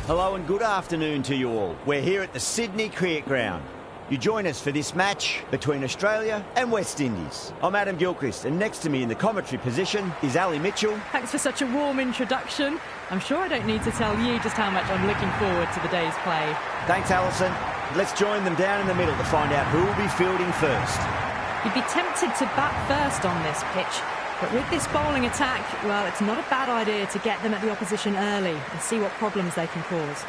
Hello and good afternoon to you all. We're here at the Sydney Cricket Ground. You join us for this match between Australia and West Indies. I'm Adam Gilchrist, and next to me in the commentary position is Ali Mitchell. Thanks for such a warm introduction. I'm sure I don't need to tell you just how much I'm looking forward to the day's play. Thanks, Alison. Let's join them down in the middle to find out who will be fielding first. You'd be tempted to bat first on this pitch, but with this bowling attack, well, it's not a bad idea to get them at the opposition early and see what problems they can cause.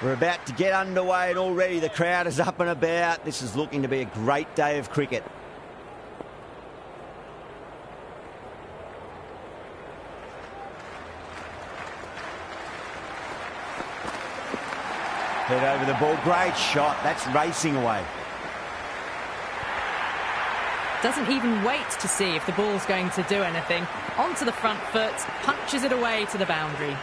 We're about to get underway and already the crowd is up and about. This is looking to be a great day of cricket. Head over the ball, great shot, that's racing away. Doesn't even wait to see if the ball's going to do anything. Onto the front foot, punches it away to the boundary.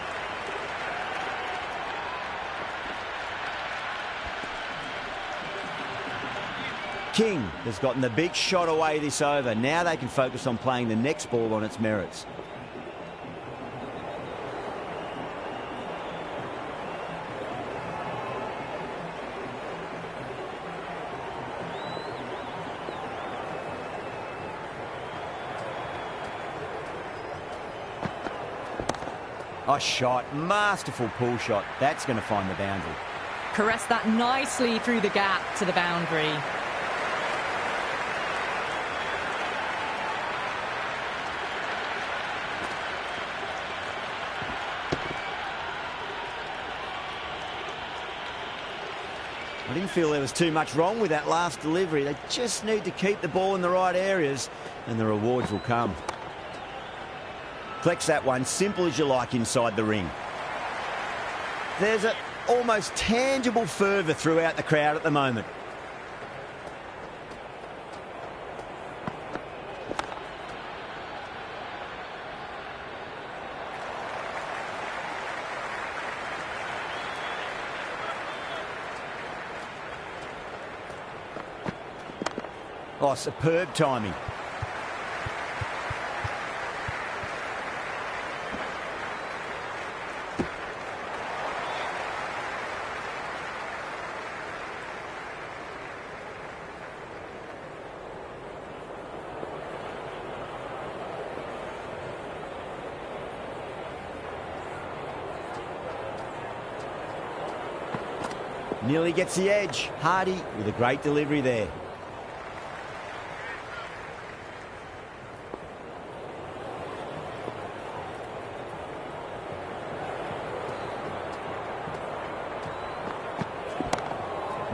King has gotten the big shot away this over. Now they can focus on playing the next ball on its merits. A shot, masterful pull shot. That's going to find the boundary. Caressed that nicely through the gap to the boundary. I didn't feel there was too much wrong with that last delivery. They just need to keep the ball in the right areas and the rewards will come. Collects that one, simple as you like, inside the ring. There's an almost tangible fervour throughout the crowd at the moment. Oh, superb timing. Nearly gets the edge. Hardy with a great delivery there.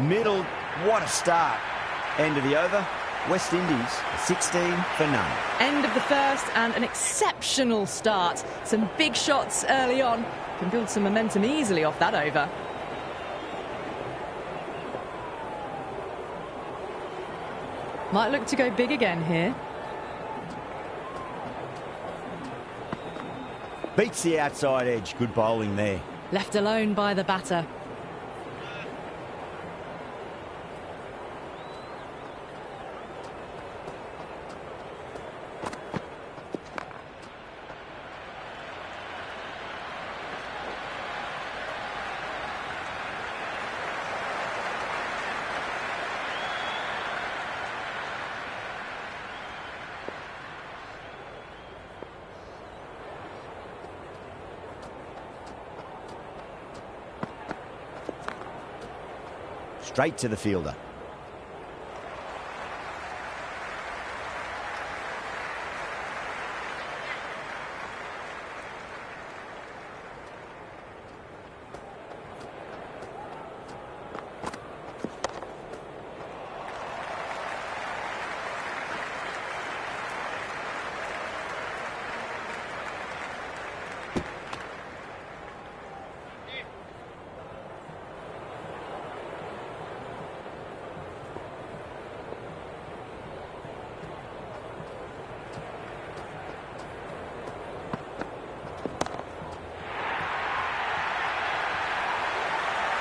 Middle, what a start. End of the over. West Indies 16 for none. End of the first and an exceptional start. Some big shots early on. Can build some momentum easily off that over. Might look to go big again here. Beats the outside edge. Good bowling there. Left alone by the batter. Straight to the fielder.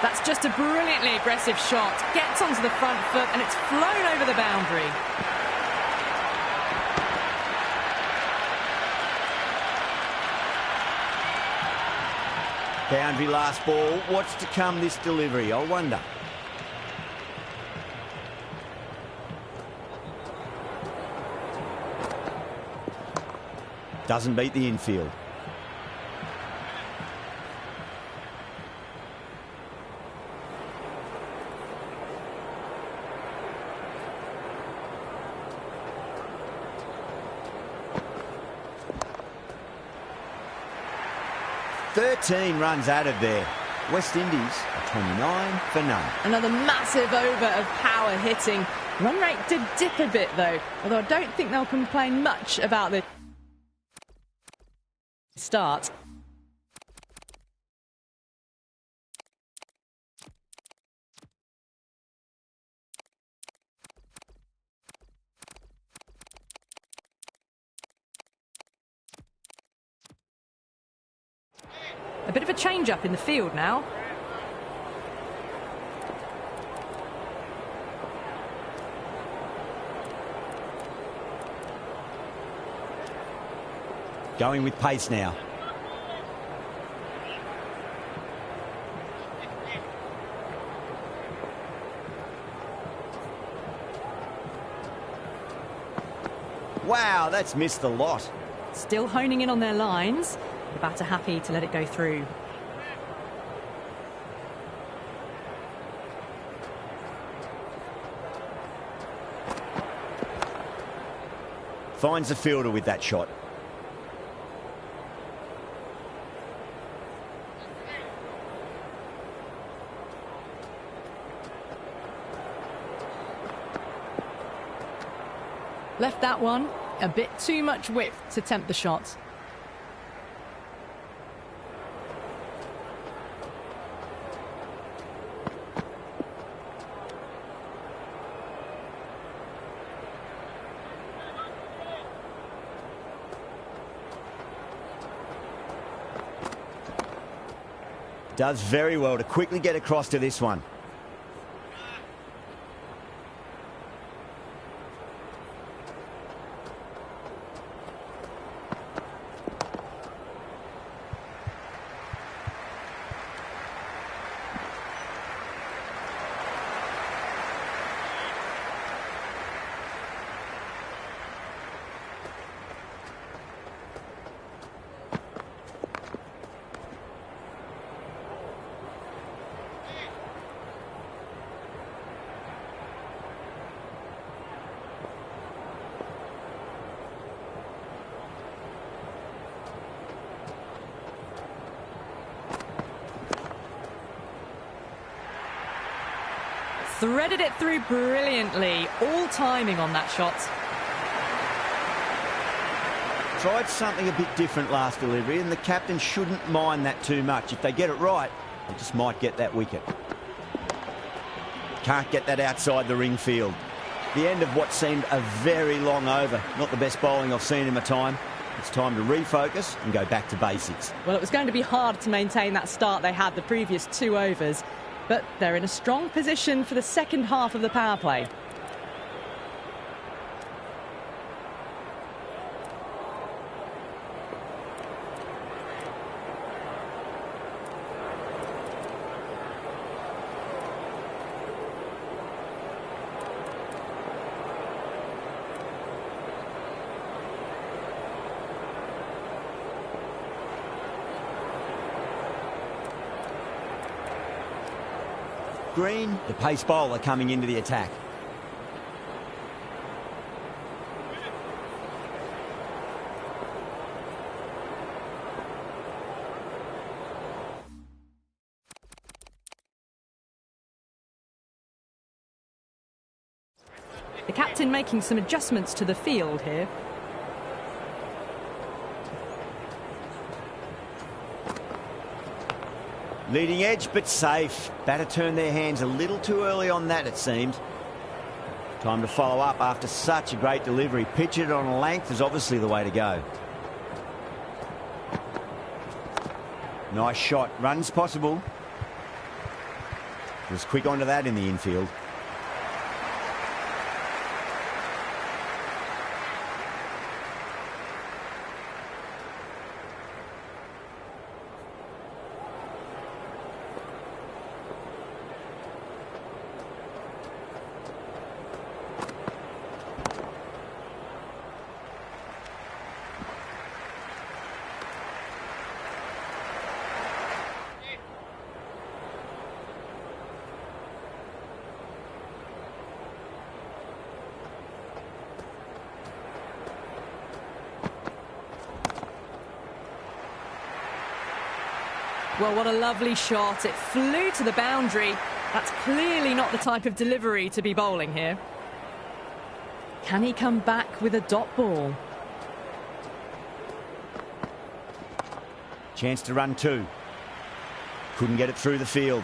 That's just a brilliantly aggressive shot. Gets onto the front foot and it's flown over the boundary. Boundary last ball. What's to come this delivery, I wonder. Doesn't beat the infield. Thirteen runs added there. West Indies are 29 for none. Another massive over of power hitting. Run rate did dip a bit though, although I don't think they'll complain much about the start. A bit of a change-up in the field now. Going with pace now. Wow, that's missed the lot. Still honing in on their lines. The batter happy to let it go through. Finds the fielder with that shot. Left that one. A bit too much width to tempt the shot. Does very well to quickly get across to this one. Threaded it through brilliantly. All timing on that shot. Tried something a bit different last delivery, and the captain shouldn't mind that too much. If they get it right, they just might get that wicket. Can't get that outside the ring field. The end of what seemed a very long over. Not the best bowling I've seen in my time. It's time to refocus and go back to basics. Well, it was going to be hard to maintain that start they had the previous 2 overs. But they're in a strong position for the second half of the power play. Green, the pace bowler coming into the attack. The captain making some adjustments to the field here. Leading edge, but safe. Batter turned their hands a little too early on that, it seemed. Time to follow up after such a great delivery. Pitch it on a length is obviously the way to go. Nice shot. Runs possible. Was quick onto that in the infield. Well, what a lovely shot. It flew to the boundary. That's clearly not the type of delivery to be bowling here. Can he come back with a dot ball? Chance to run two. Couldn't get it through the field.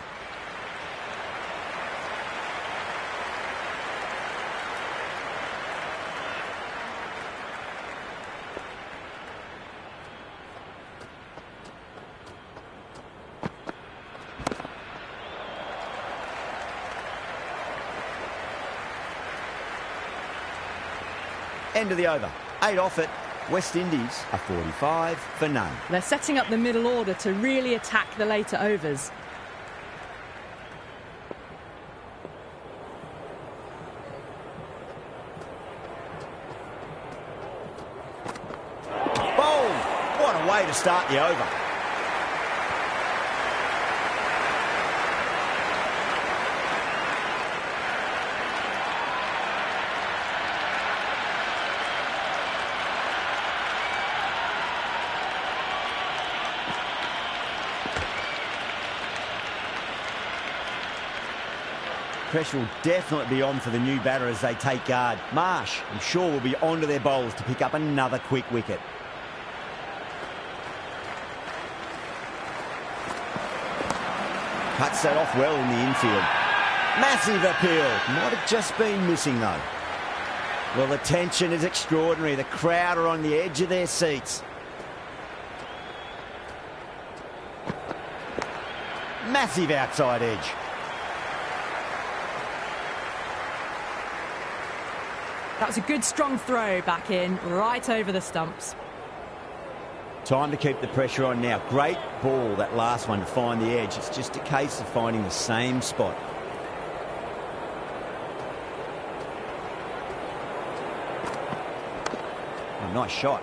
End of the over. 8 off it. West Indies are 45 for none. They're setting up the middle order to really attack the later overs. Bowled! What a way to start the over. Pressure will definitely be on for the new batter as they take guard. Marsh, I'm sure, will be onto their bowls to pick up another quick wicket. Cuts that off well in the infield. Massive appeal. Might have just been missing, though. Well, the tension is extraordinary. The crowd are on the edge of their seats. Massive outside edge. That was a good strong throw back in, right over the stumps. Time to keep the pressure on now. Great ball, that last one, to find the edge. It's just a case of finding the same spot. Oh, nice shot.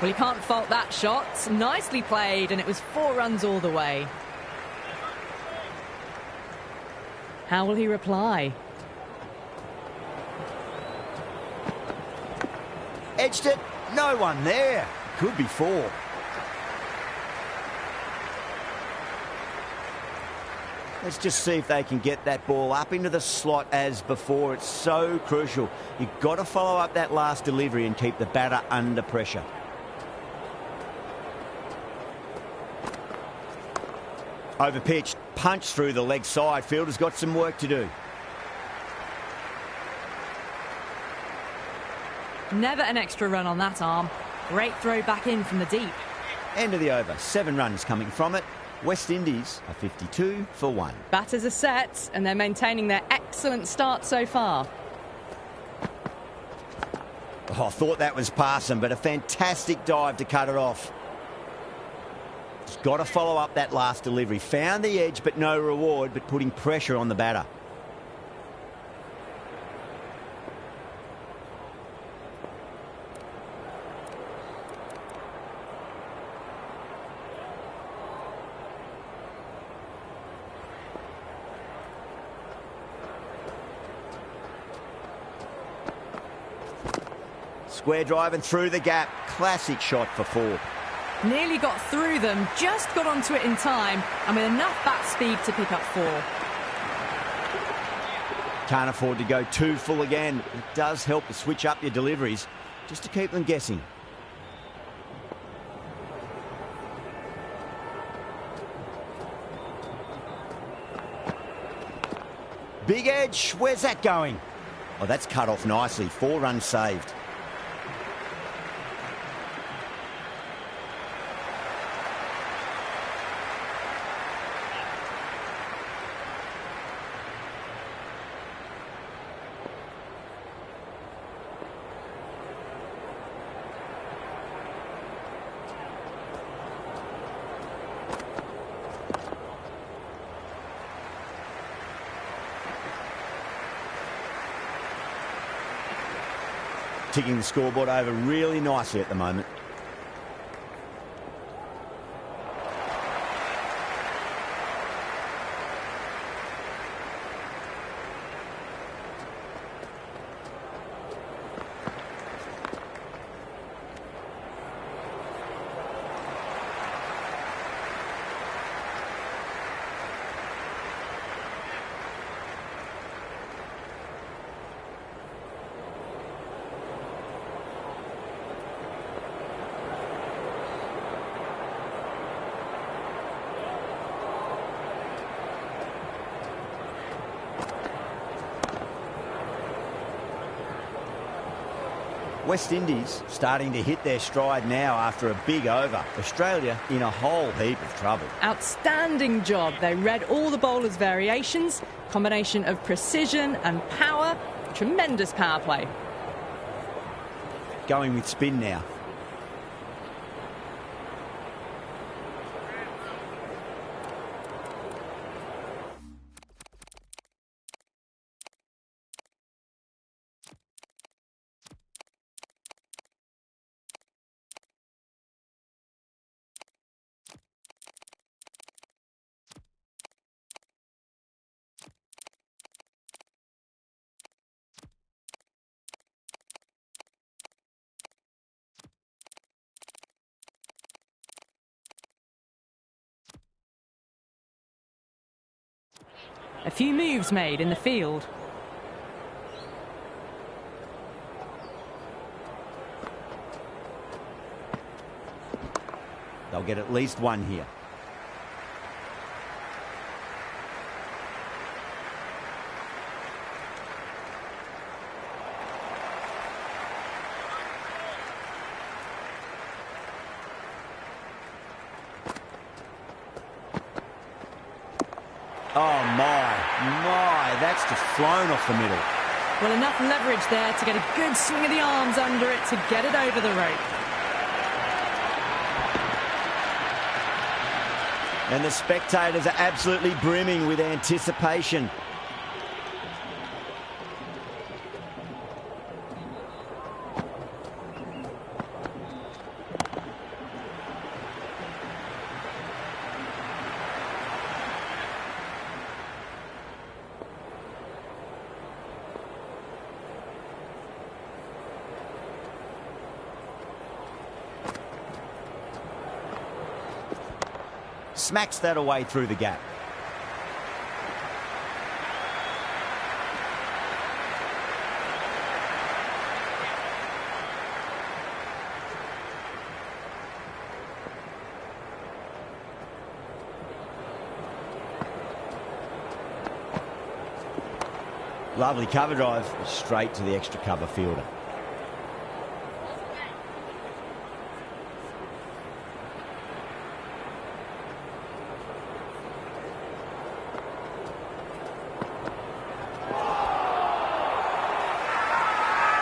Well, you can't fault that shot. Nicely played, and it was 4 runs all the way. How will he reply? Edged it. No one there. Could be 4. Let's just see if they can get that ball up into the slot as before. It's so crucial. You've got to follow up that last delivery and keep the batter under pressure. Overpitched, punched through the leg side. Fielder's got some work to do. Never an extra run on that arm. Great throw back in from the deep. End of the over. 7 runs coming from it. West Indies are 52 for 1. Batters are set, and they're maintaining their excellent start so far. Oh, I thought that was passing, but a fantastic dive to cut it off. He's got to follow up that last delivery. Found the edge, but no reward, but putting pressure on the batter. Square drive and through the gap. Classic shot for 4. Nearly got through them, just got onto it in time, and with enough bat speed to pick up 4. Can't afford to go too full again. It does help to switch up your deliveries, just to keep them guessing. Big edge. Where's that going? Oh, that's cut off nicely. 4 runs saved. Ticking the scoreboard over really nicely at the moment. West Indies starting to hit their stride now after a big over. Australia in a whole heap of trouble. Outstanding job. They read all the bowlers' variations, combination of precision and power. Tremendous power play. Going with spin now. A few moves made in the field. They'll get at least one here. Oh my, that's just flown off the middle. Well, enough leverage there to get a good swing of the arms under it to get it over the rope. And the spectators are absolutely brimming with anticipation. Smacks that away through the gap. Lovely cover drive, straight to the extra cover fielder.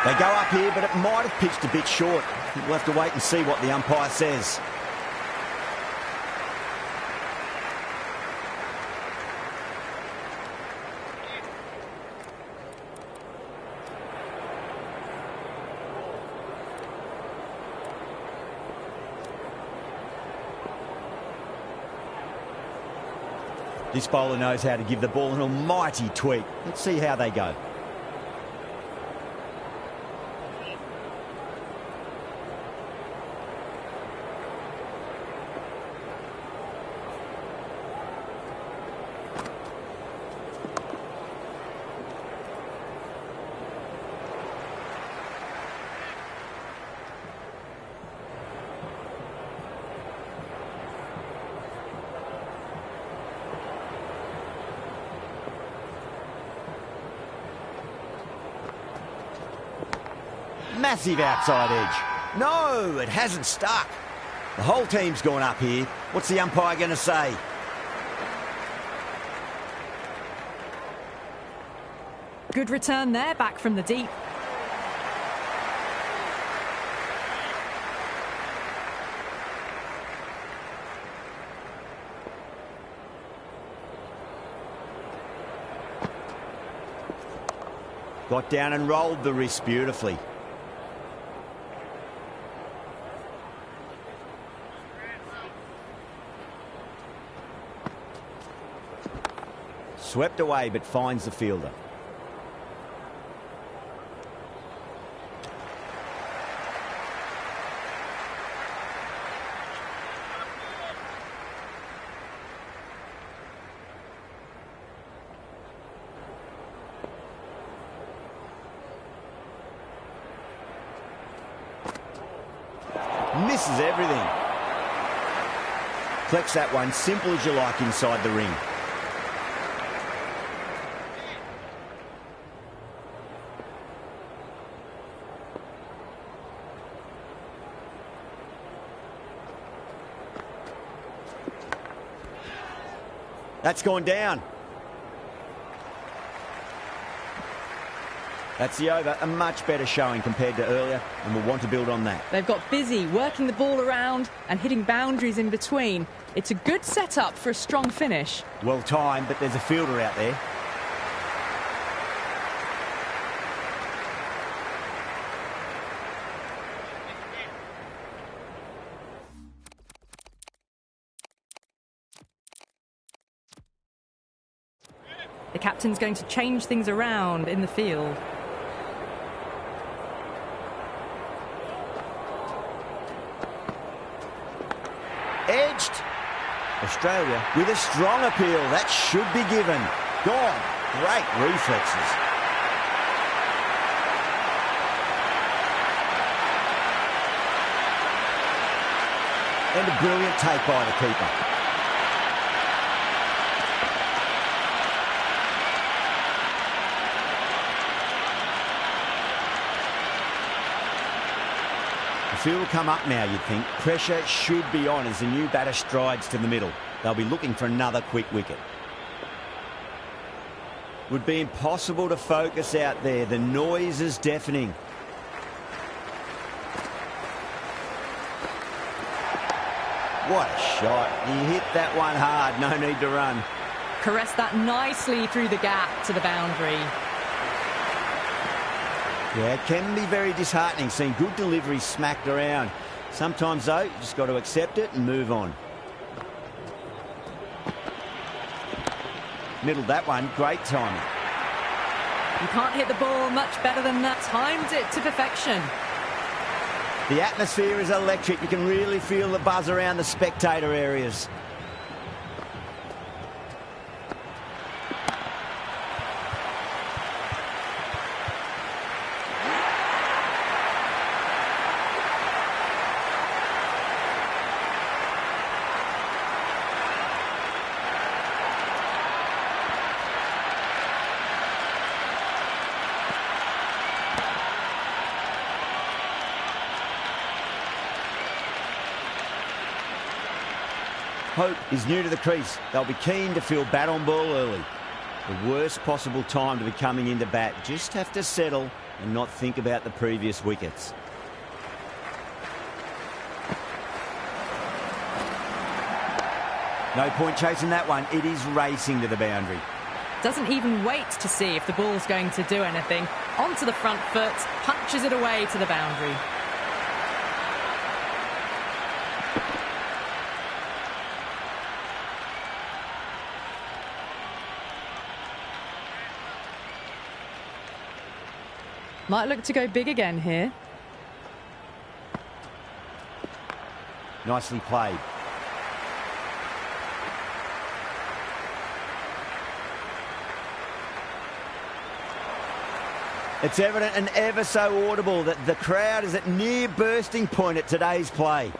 They go up here, but it might have pitched a bit short. We'll have to wait and see what the umpire says. This bowler knows how to give the ball an almighty tweak. Let's see how they go. Massive outside edge. No, it hasn't stuck. The whole team's gone up here. What's the umpire going to say? Good return there, back from the deep. Got down and rolled the wrist beautifully. Swept away, but finds the fielder. Misses everything. Flex that one, simple as you like inside the ring. That's gone down. That's the over. A much better showing compared to earlier, and we'll want to build on that. They've got busy working the ball around and hitting boundaries in between. It's a good setup for a strong finish. Well timed, but there's a fielder out there. The captain's going to change things around in the field. Edged. Australia with a strong appeal. That should be given. Gone. Great reflexes. And a brilliant take by the keeper. The field will come up now, you'd think. Pressure should be on as the new batter strides to the middle. They'll be looking for another quick wicket. Would be impossible to focus out there. The noise is deafening. What a shot. He hit that one hard. No need to run. Caressed that nicely through the gap to the boundary. Yeah, it can be very disheartening seeing good delivery smacked around. Sometimes, though, you just got to accept it and move on. Middled that one. Great timing. You can't hit the ball much better than that. Timed it to perfection. The atmosphere is electric. You can really feel the buzz around the spectator areas. Hope is new to the crease. They'll be keen to feel bat on ball early. The worst possible time to be coming into bat. Just have to settle and not think about the previous wickets. No point chasing that one. It is racing to the boundary. Doesn't even wait to see if the ball's going to do anything. Onto the front foot, punches it away to the boundary. Might look to go big again here. Nicely played. It's evident and ever so audible that the crowd is at near bursting point at today's play.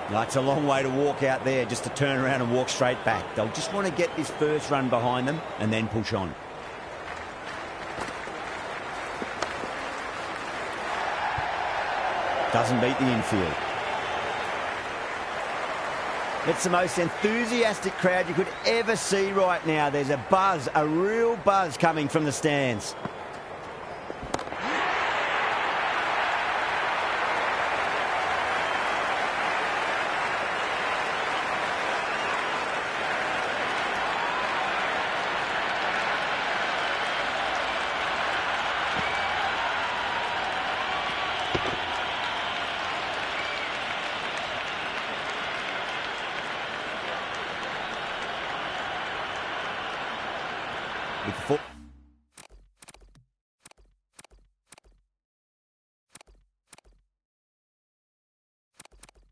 That's a long way to walk out there just to turn around and walk straight back. They'll just want to get this first run behind them and then push on. Doesn't beat the infield. It's the most enthusiastic crowd you could ever see right now. There's a buzz, a real buzz coming from the stands.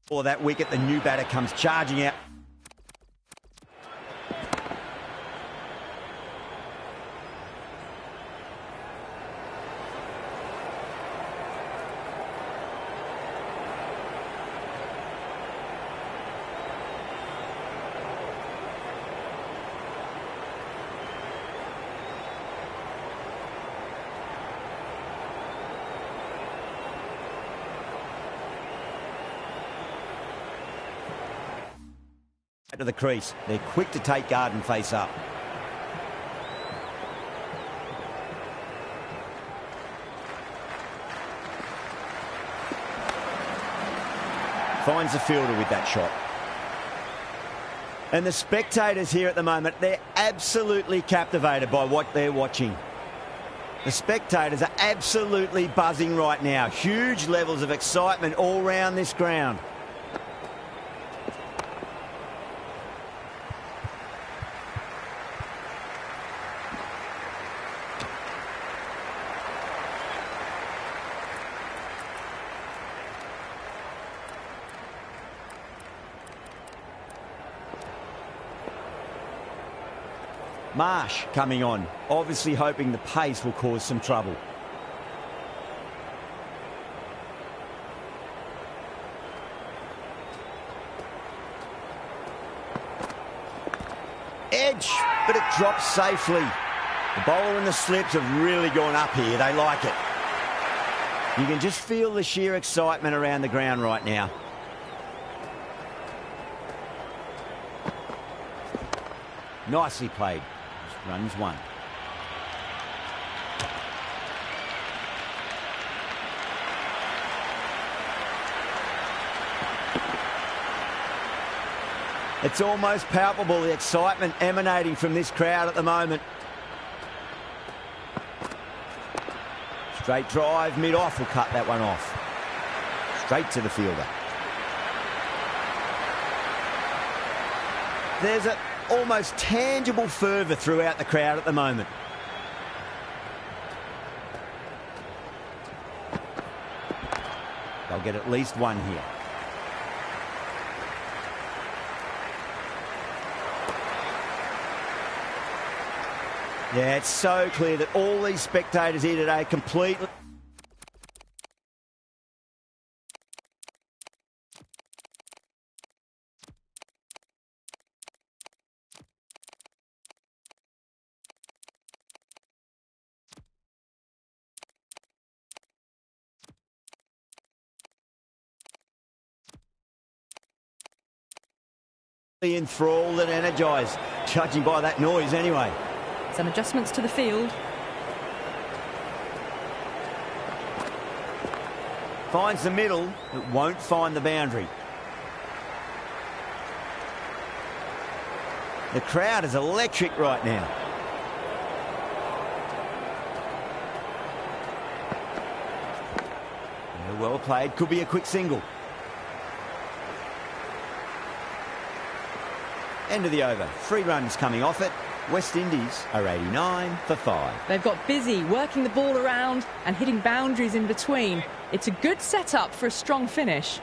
For that wicket, the new batter comes charging out. to the crease. They're quick to take guard and face up. Finds the fielder with that shot. And the spectators here at the moment, they're absolutely captivated by what they're watching. The spectators are absolutely buzzing right now. Huge levels of excitement all around this ground. Marsh coming on, obviously hoping the pace will cause some trouble. Edge, but it drops safely. The bowler and the slips have really gone up here. They like it. You can just feel the sheer excitement around the ground right now. Nicely played. Runs one. It's almost palpable, the excitement emanating from this crowd at the moment. Straight drive, mid-off will cut that one off. Straight to the fielder. There's a almost tangible fervour throughout the crowd at the moment. They'll get at least one here. Yeah, it's so clear that all these spectators here today completely... enthralled and energised, judging by that noise anyway. Some adjustments to the field. Finds the middle, but won't find the boundary. The crowd is electric right now. Yeah, well played, could be a quick single. End of the over. 3 runs coming off it. West Indies are 89 for 5. They've got busy working the ball around and hitting boundaries in between. It's a good setup for a strong finish.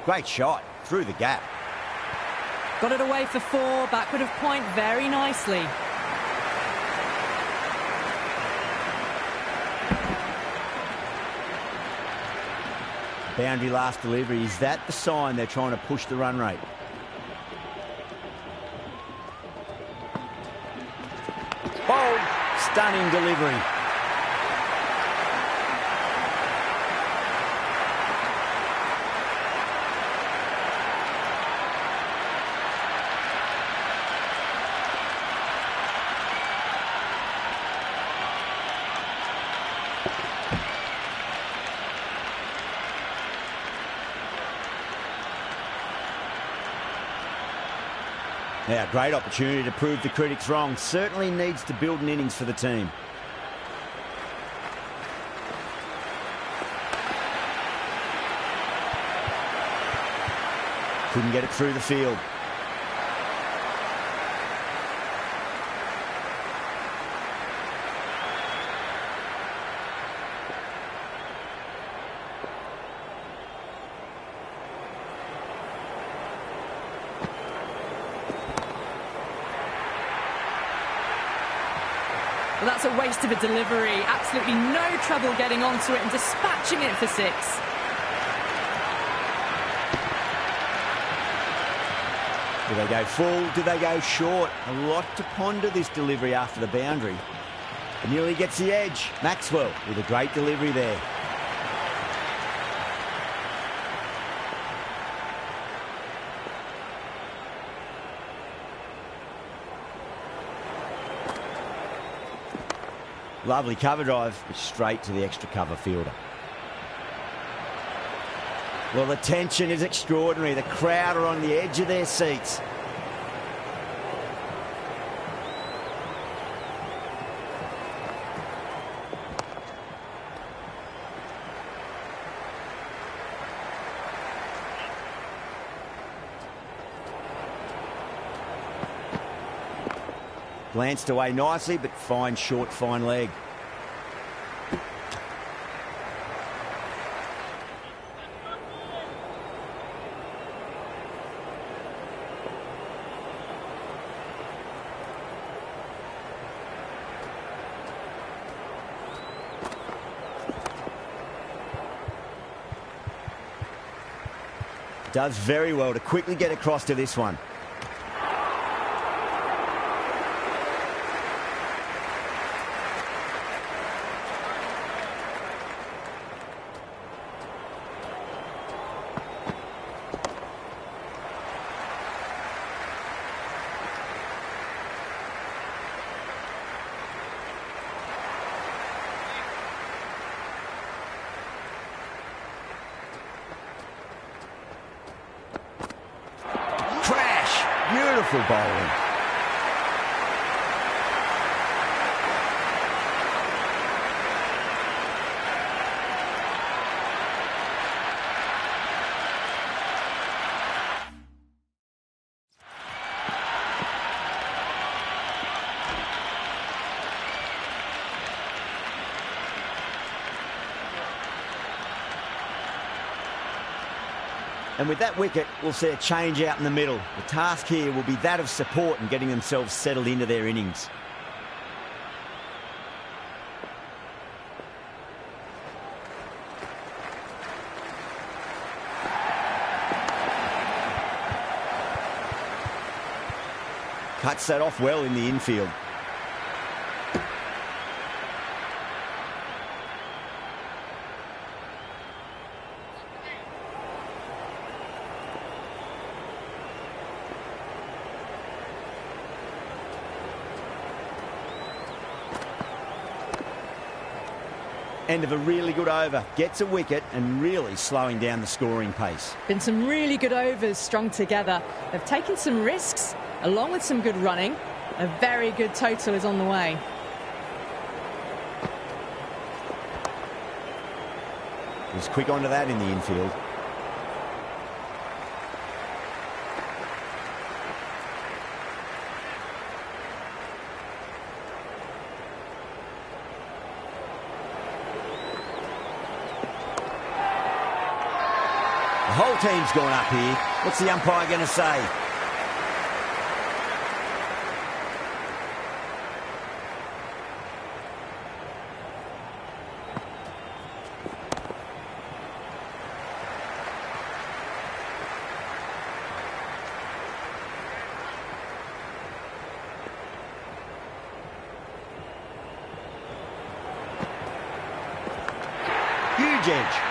Great shot, through the gap. Got it away for 4, backward of point very nicely. Boundary last delivery, is that the sign they're trying to push the run rate? Bold, stunning delivery. Now, great opportunity to prove the critics wrong. Certainly needs to build an innings for the team. Couldn't get it through the field. Well, that's a waste of a delivery. Absolutely no trouble getting onto it and dispatching it for 6. Do they go full? Do they go short? A lot to ponder this delivery after the boundary. It nearly gets the edge. Maxwell with a great delivery there. Lovely cover drive, but straight to the extra cover fielder. Well, the tension is extraordinary. The crowd are on the edge of their seats. Glanced away nicely, but fine short, fine leg. Does very well to quickly get across to this one. Beautiful bowling. And with that wicket, we'll see a change out in the middle. The task here will be that of support and getting themselves settled into their innings. Cuts that off well in the infield. End of a really good over. Gets a wicket and really slowing down the scoring pace. Been some really good overs strung together. They've taken some risks along with some good running. A very good total is on the way. Was quick onto that in the infield. The whole team's gone up here. What's the umpire going to say? Huge edge.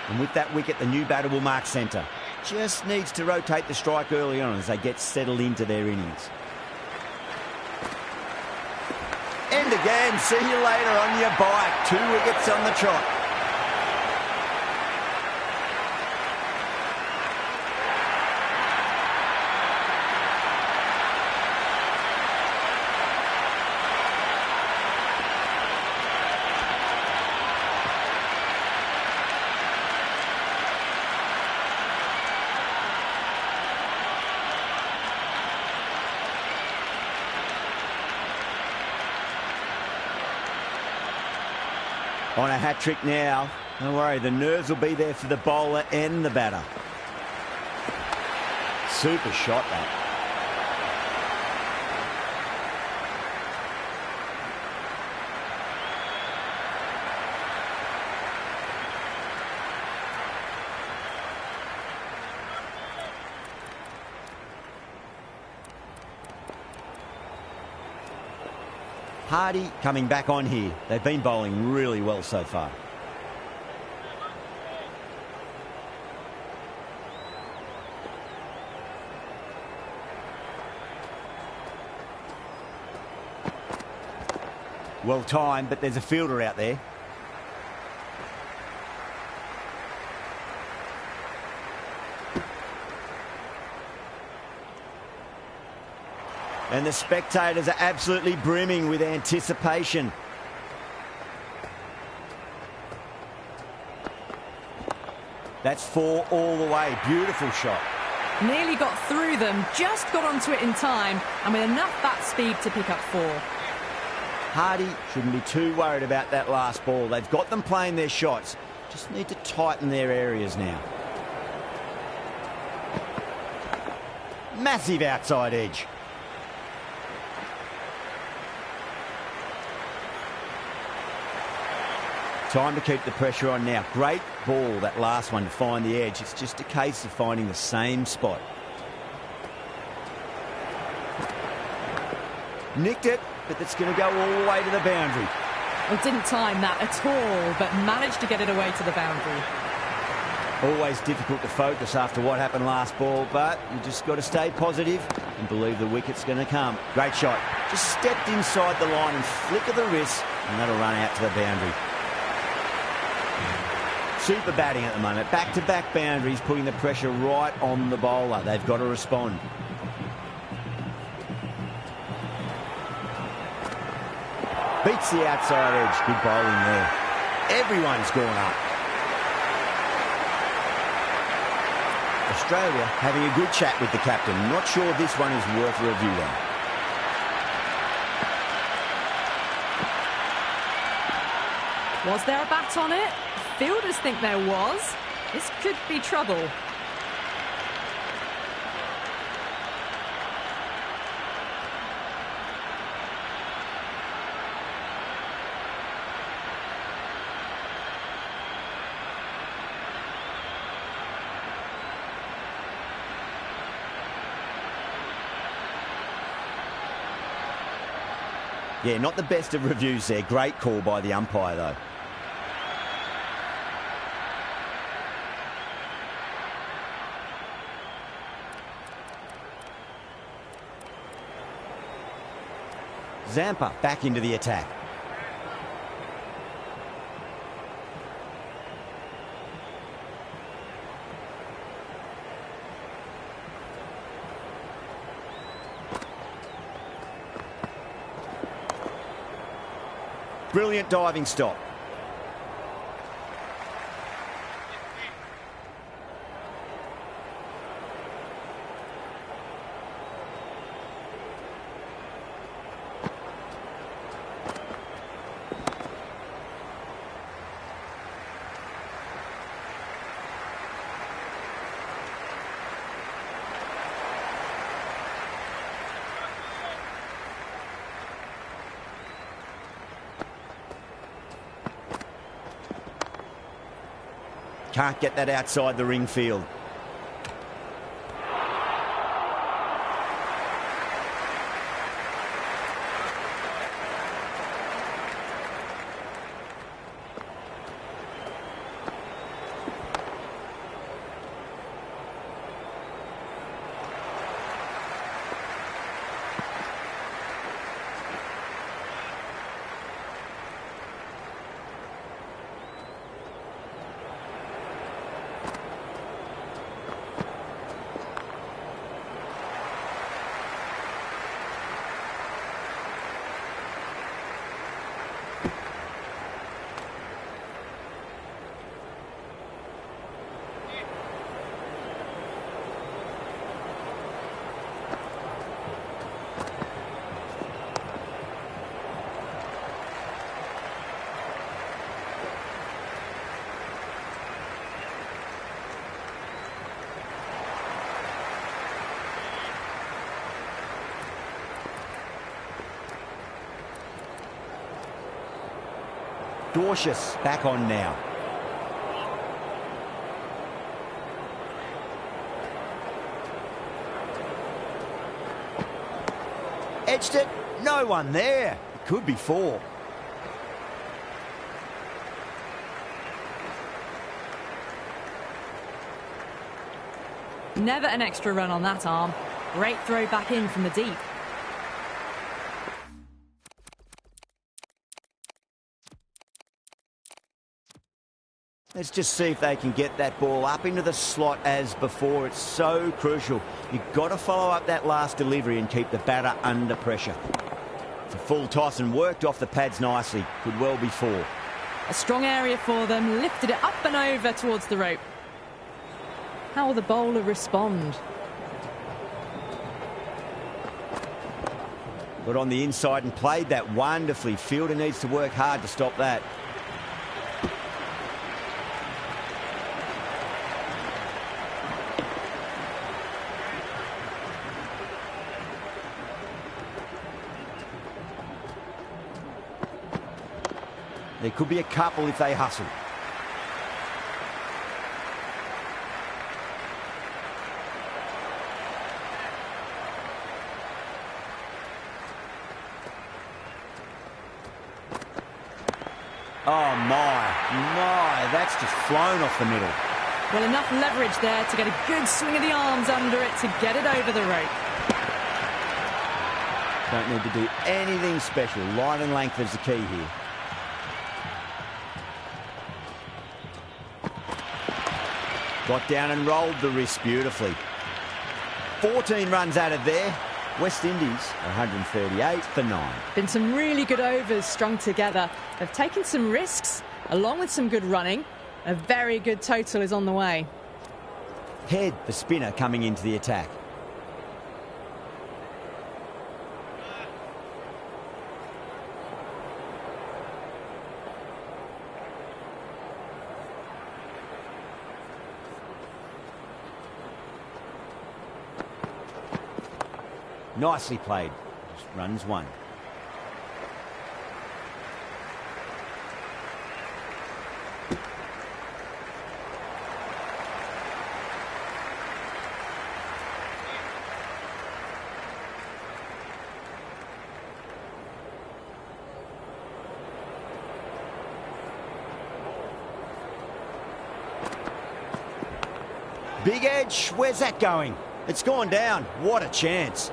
And with that wicket, the new batter will mark centre. Just needs to rotate the strike early on as they get settled into their innings. End again. See you later on your bike. 2 wickets on the trot. On a hat-trick now. Don't worry, the nerves will be there for the bowler and the batter. Super shot, that. Hardy coming back on here. They've been bowling really well so far. Well timed, but there's a fielder out there. And the spectators are absolutely brimming with anticipation. That's 4 all the way. Beautiful shot. Nearly got through them, just got onto it in time, and with enough bat speed to pick up 4. Hardy shouldn't be too worried about that last ball. They've got them playing their shots. Just need to tighten their areas now. Massive outside edge. Time to keep the pressure on now. Great ball, that last one, to find the edge. It's just a case of finding the same spot. Nicked it, but it's going to go all the way to the boundary. Well, didn't time that at all, but managed to get it away to the boundary. Always difficult to focus after what happened last ball, but you just got to stay positive and believe the wicket's going to come. Great shot. Just stepped inside the line and flick of the wrist, and that'll run out to the boundary. Super batting at the moment. Back-to-back boundaries, putting the pressure right on the bowler. They've got to respond. Beats the outside edge. Good bowling there. Everyone's gone up. Australia having a good chat with the captain. Not sure this one is worth a review though. Was there a bat on it? Fielders think there was. This could be trouble. Yeah, not the best of reviews there. Great call by the umpire though. Zampa back into the attack. Brilliant diving stop. Can't get that outside the ring field. cautious. Back on now. Edged it. No one there. It could be 4. Never an extra run on that arm. Great throw back in from the deep. Let's just see if they can get that ball up into the slot as before. It's so crucial. You've got to follow up that last delivery and keep the batter under pressure. It's a full toss and worked off the pads nicely. Could well be 4. A strong area for them. Lifted it up and over towards the rope. How will the bowler respond? Got on the inside and played that wonderfully. Fielder needs to work hard to stop that. There could be a couple if they hustle. Oh my, that's just flown off the middle. Well, enough leverage there to get a good swing of the arms under it to get it over the rope. Don't need to do anything special. Line and length is the key here. Got down and rolled the wrist beautifully. 14 runs out of there. West Indies 138 for 9. Been some really good overs strung together. They've taken some risks along with some good running. A very good total is on the way. Head, the spinner, coming into the attack. Nicely played. Just runs 1. Big edge. Where's that going? It's gone down. What a chance.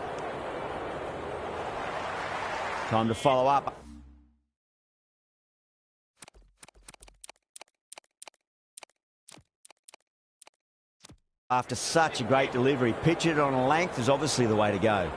Time to follow up. After such a great delivery, pitch it on a length is obviously the way to go.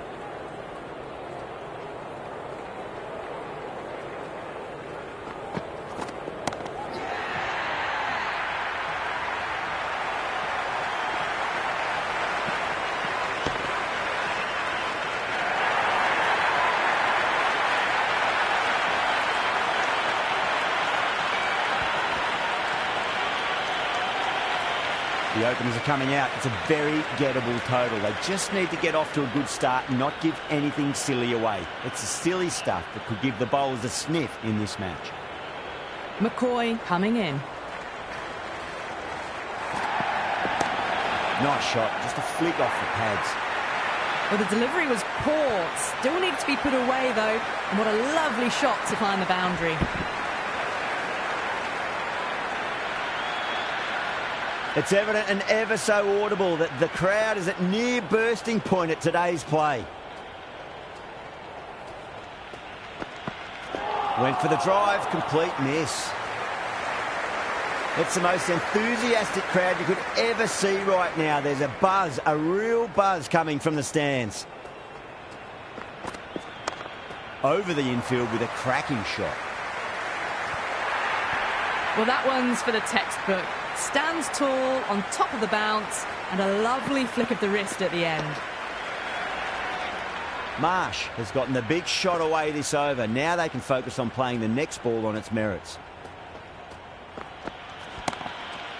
The openers are coming out. It's a very gettable total. They just need to get off to a good start and not give anything silly away. It's the silly stuff that could give the bowlers a sniff in this match. McCoy coming in. Nice shot. Just a flick off the pads. Well, the delivery was poor. Still needed to be put away, though. And what a lovely shot to climb the boundary. It's evident and ever so audible that the crowd is at near bursting point at today's play. Went for the drive, complete miss. It's the most enthusiastic crowd you could ever see right now. There's a buzz, a real buzz coming from the stands. Over the infield with a cracking shot. Well, that one's for the textbook. Stands tall, on top of the bounce, and a lovely flick of the wrist at the end. Marsh has gotten the big shot away this over. Now they can focus on playing the next ball on its merits.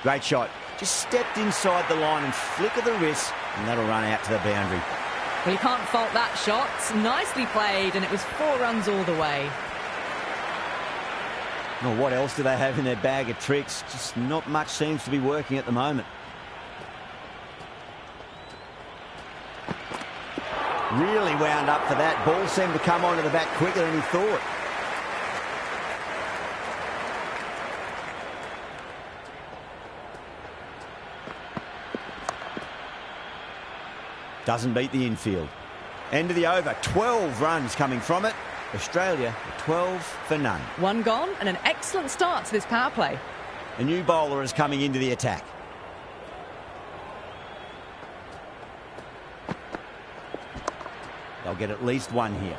Great shot. Just stepped inside the line and flick of the wrist, and that'll run out to the boundary. Well, you can't fault that shot. Nicely played, and it was 4 runs all the way. Well, what else do they have in their bag of tricks? Just not much seems to be working at the moment. Really wound up for that. Ball seemed to come onto the bat quicker than he thought. Doesn't beat the infield. End of the over. 12 runs coming from it. Australia 12 for none. One gone and an excellent start to this power play. A new bowler is coming into the attack. They'll get at least one here.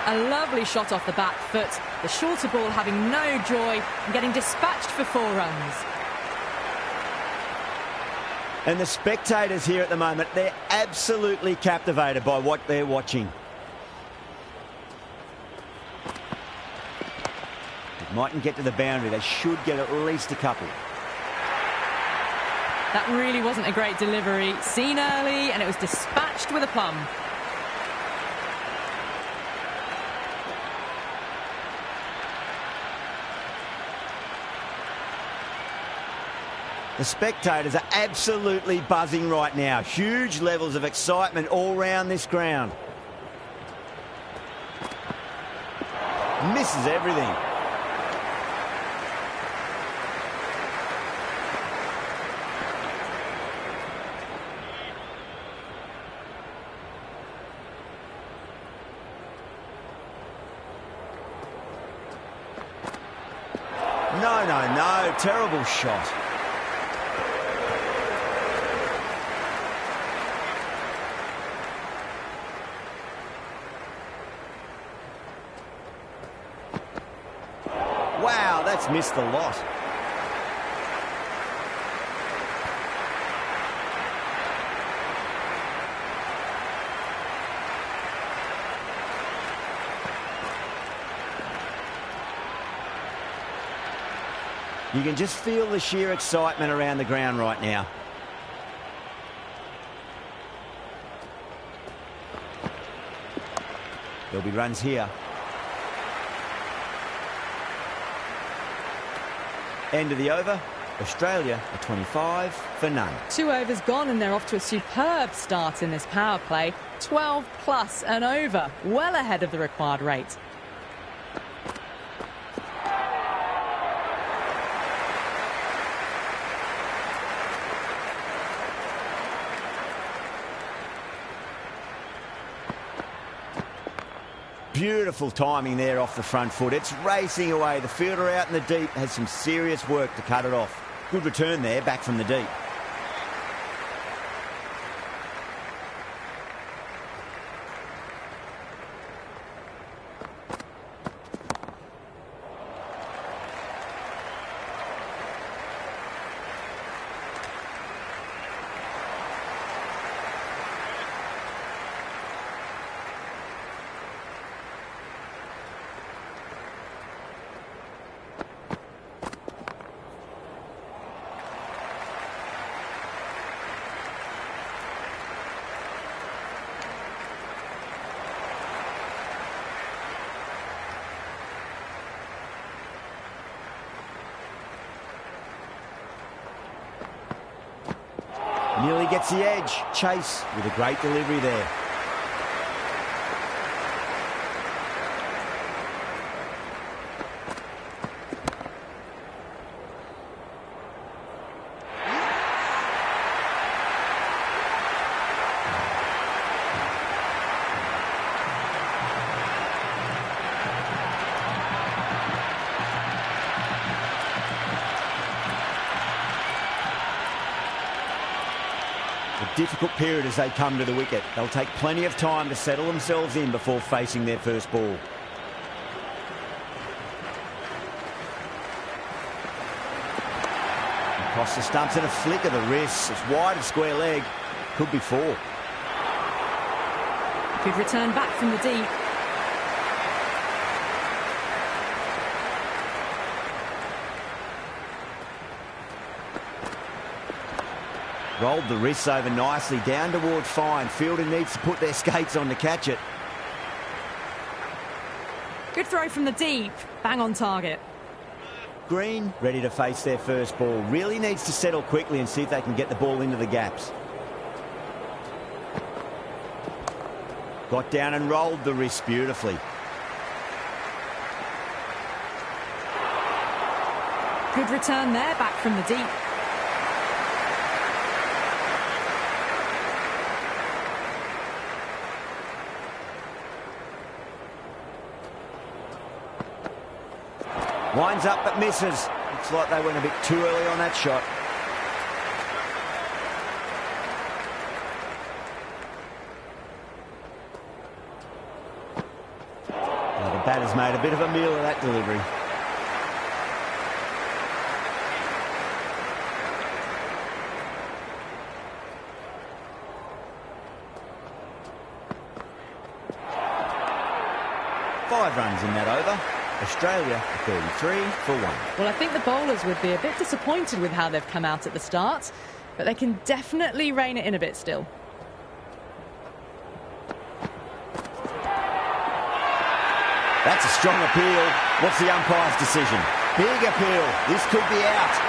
A lovely shot off the back foot. The shorter ball having no joy and getting dispatched for 4 runs. And the spectators here at the moment, they're absolutely captivated by what they're watching. It mightn't get to the boundary. They should get at least a couple. That really wasn't a great delivery. Seen early, and it was dispatched with a plum. The spectators are absolutely buzzing right now. Huge levels of excitement all round this ground. Misses everything. No. Terrible shot. Wow, that's missed the lot. You can just feel the sheer excitement around the ground right now. There'll be runs here. End of the over. Australia are 25 for none. 2 overs gone and they're off to a superb start in this power play. 12 plus and over. Well ahead of the required rate. Beautiful timing there off the front foot. It's racing away. The fielder out in the deep has some serious work to cut it off. Good return there, back from the deep. Nearly gets the edge. Chase with a great delivery there. Difficult period as they come to the wicket. They'll take plenty of time to settle themselves in before facing their first ball. Across the stumps and a flick of the wrist. It's wide of square leg. Could be 4. Good return back from the deep. Rolled the wrists over nicely, down toward fine. Fielder needs to put their skates on to catch it. Good throw from the deep. Bang on target. Green, ready to face their first ball. Really needs to settle quickly and see if they can get the ball into the gaps. Got down and rolled the wrist beautifully. Good return there, back from the deep. Winds up but misses. Looks like they went a bit too early on that shot. Now the batter's made a bit of a meal of that delivery. Five runs in that over. Australia 33 for 1. Well, I think the bowlers would be a bit disappointed with how they've come out at the start, but they can definitely rein it in a bit still. That's a strong appeal. What's the umpire's decision? Big appeal. This could be out.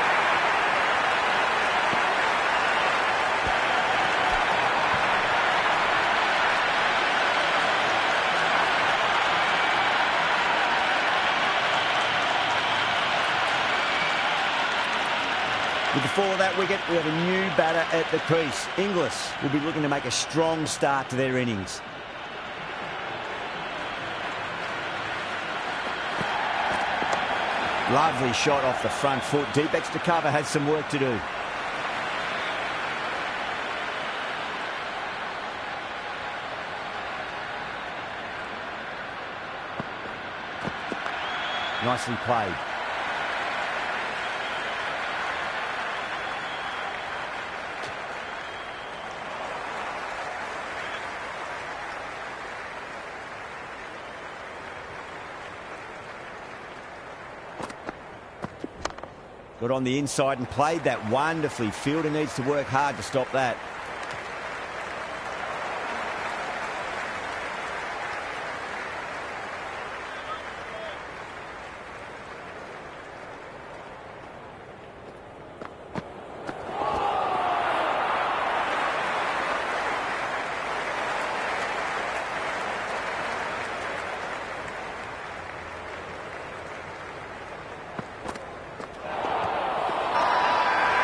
With the fall of that wicket, we have a new batter at the crease. Inglis will be looking to make a strong start to their innings. Lovely shot off the front foot. Deep extra cover has some work to do. Nicely played. Got on the inside and played that wonderfully. Fielder needs to work hard to stop that.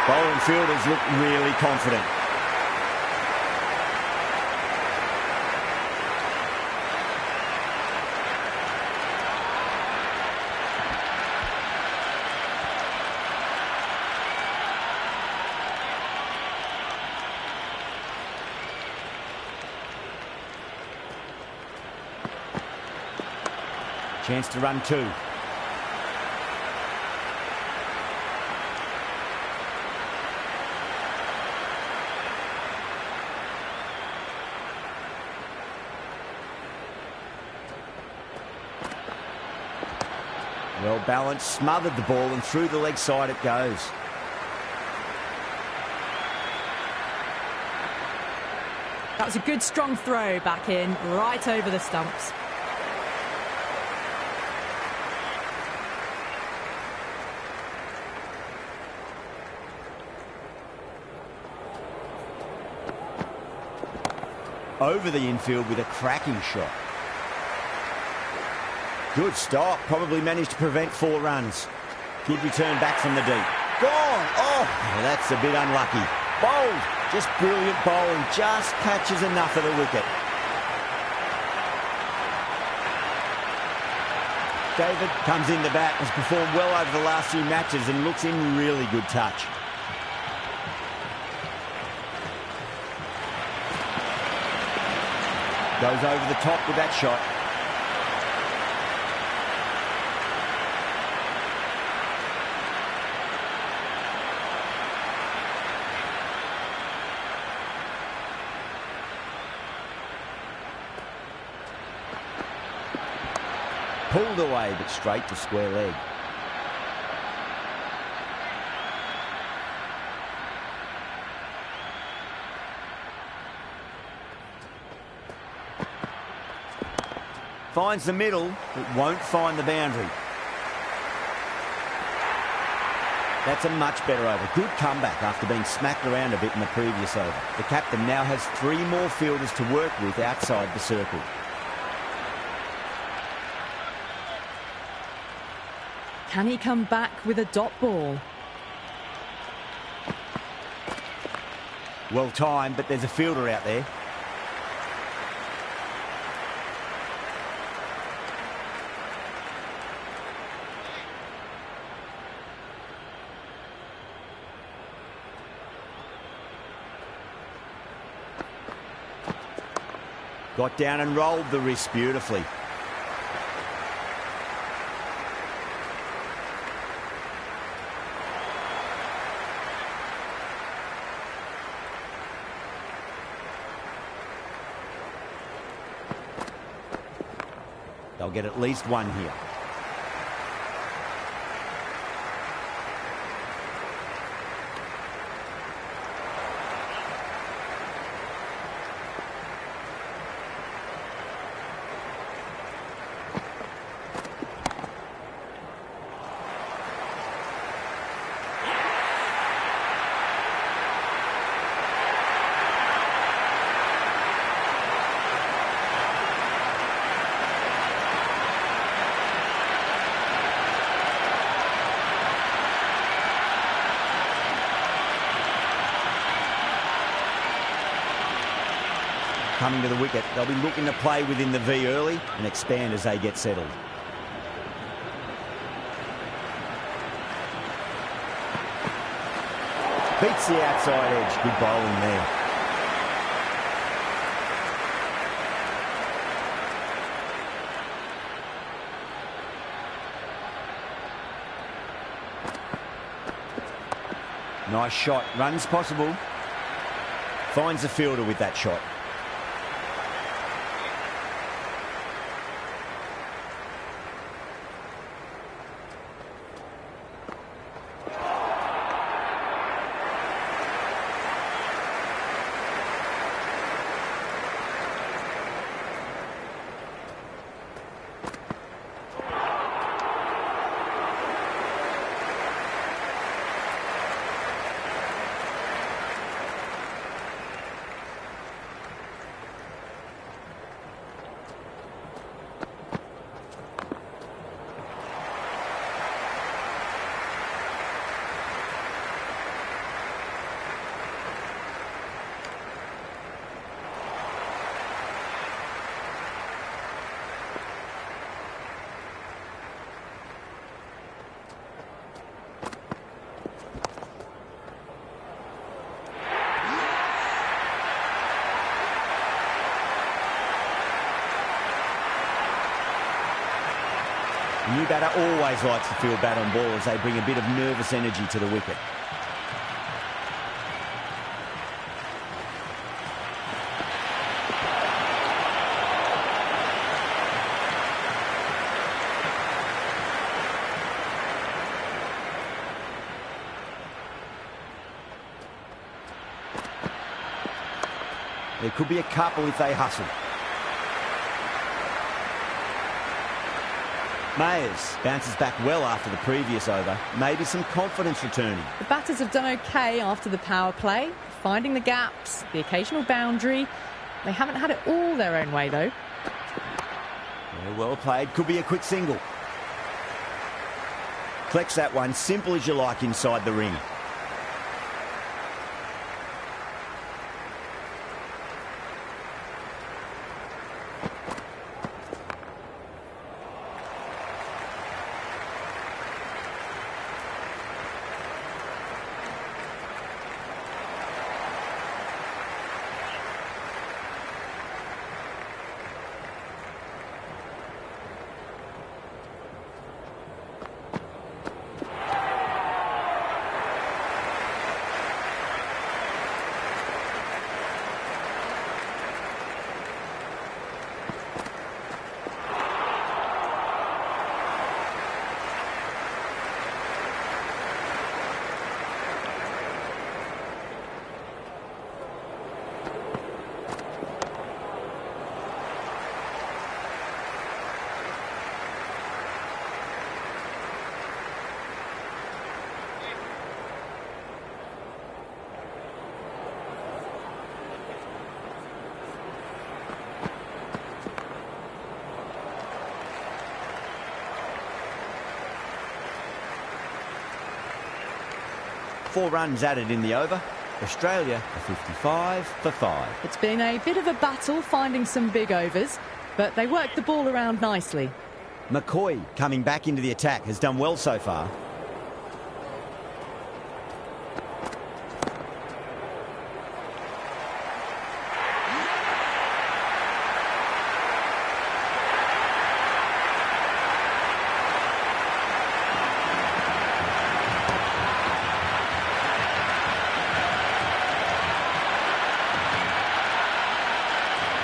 Bowling fielders look really confident. Chance to run two. Well balanced, smothered the ball and through the leg side it goes. That was a good strong throw back in, right over the stumps. Over the infield with a cracking shot. Good stop, probably managed to prevent 4 runs. Good return back from the deep. Gone! Oh, that's a bit unlucky. Bowled, just brilliant bowling, just catches enough of the wicket. David comes in the bat, has performed well over the last few matches and looks in really good touch. Goes over the top with that shot. Pulled away, but straight to square leg. Finds the middle, but won't find the boundary. That's a much better over. Good comeback after being smacked around a bit in the previous over. The captain now has 3 more fielders to work with outside the circle. Can he come back with a dot ball? Well timed, but there's a fielder out there. Got down and rolled the wrist beautifully. They'll get at least one here. Coming to the wicket, they'll be looking to play within the V early and expand as they get settled. Beats the outside edge. Good bowling there. Nice shot. Runs possible. Finds the fielder with that shot. The new batter always likes to field bat on ball as they bring a bit of nervous energy to the wicket. There could be a couple if they hustle. Mayers bounces back well after the previous over. Maybe some confidence returning. The batters have done okay after the power play, finding the gaps, the occasional boundary. They haven't had it all their own way, though. Yeah, well played. Could be a quick single. Collects that one, simple as you like, inside the ring. 4 runs added in the over. Australia are 55 for 5. It's been a bit of a battle finding some big overs, but they worked the ball around nicely. McCoy, coming back into the attack, has done well so far.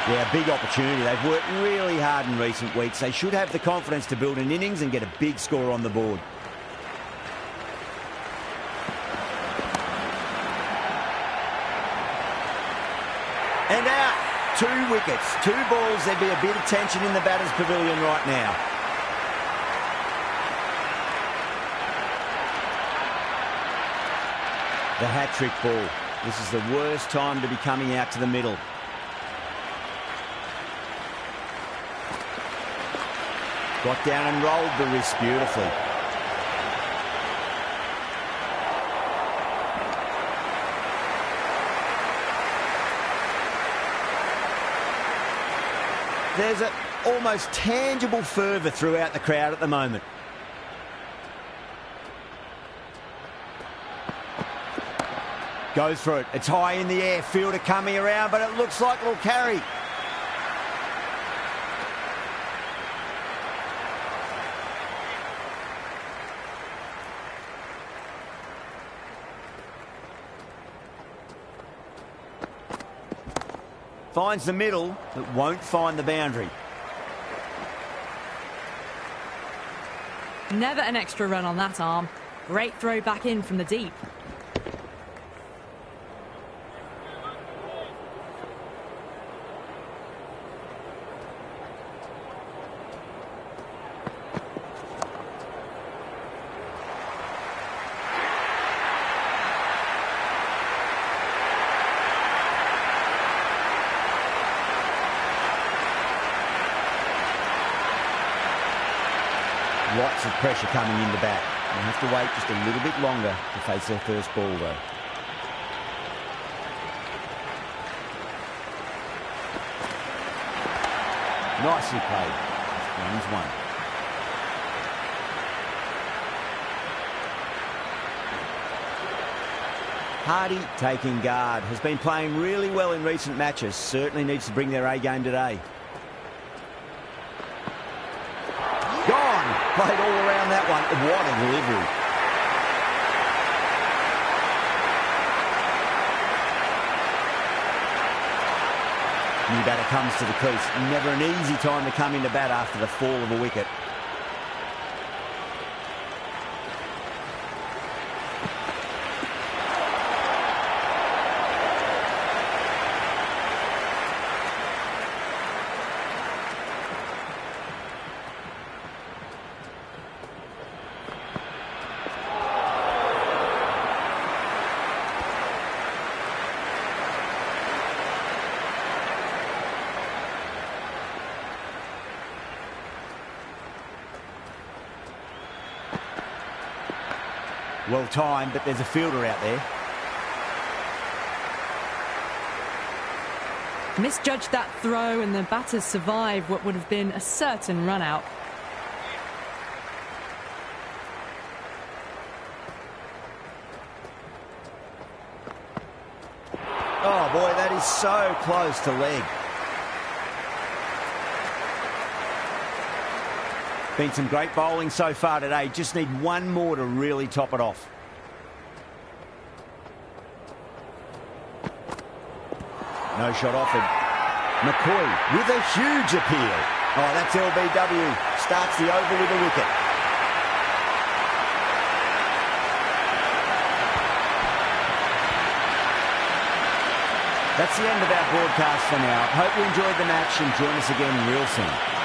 Yeah, big opportunity. They've worked really hard in recent weeks. They should have the confidence to build an innings and get a big score on the board. And out. 2 wickets. 2 balls. There'd be a bit of tension in the batter's pavilion right now. The hat-trick ball. This is the worst time to be coming out to the middle. Got down and rolled the wrist beautifully. There's an almost tangible fervour throughout the crowd at the moment. Goes for it. It's high in the air. Fielder coming around, but it looks like it'll carry. Finds the middle, but won't find the boundary. Never an extra run on that arm. Great throw back in from the deep. Lots of pressure coming in the bat. They'll have to wait just a little bit longer to face their first ball, though. Nicely played. Runs 1. Hardy taking guard. Has been playing really well in recent matches. Certainly needs to bring their A game today. Played all around that one. What a delivery. New batter comes to the crease. Never an easy time to come into bat after the fall of a wicket. Well timed, but there's a fielder out there. Misjudged that throw and the batters survived what would have been a certain run out. Oh boy, that is so close to leg. Been some great bowling so far today. Just need one more to really top it off. No shot offered. McCoy with a huge appeal. Oh, that's LBW. Starts the over with a wicket. That's the end of our broadcast for now. Hope you enjoyed the match and join us again real soon.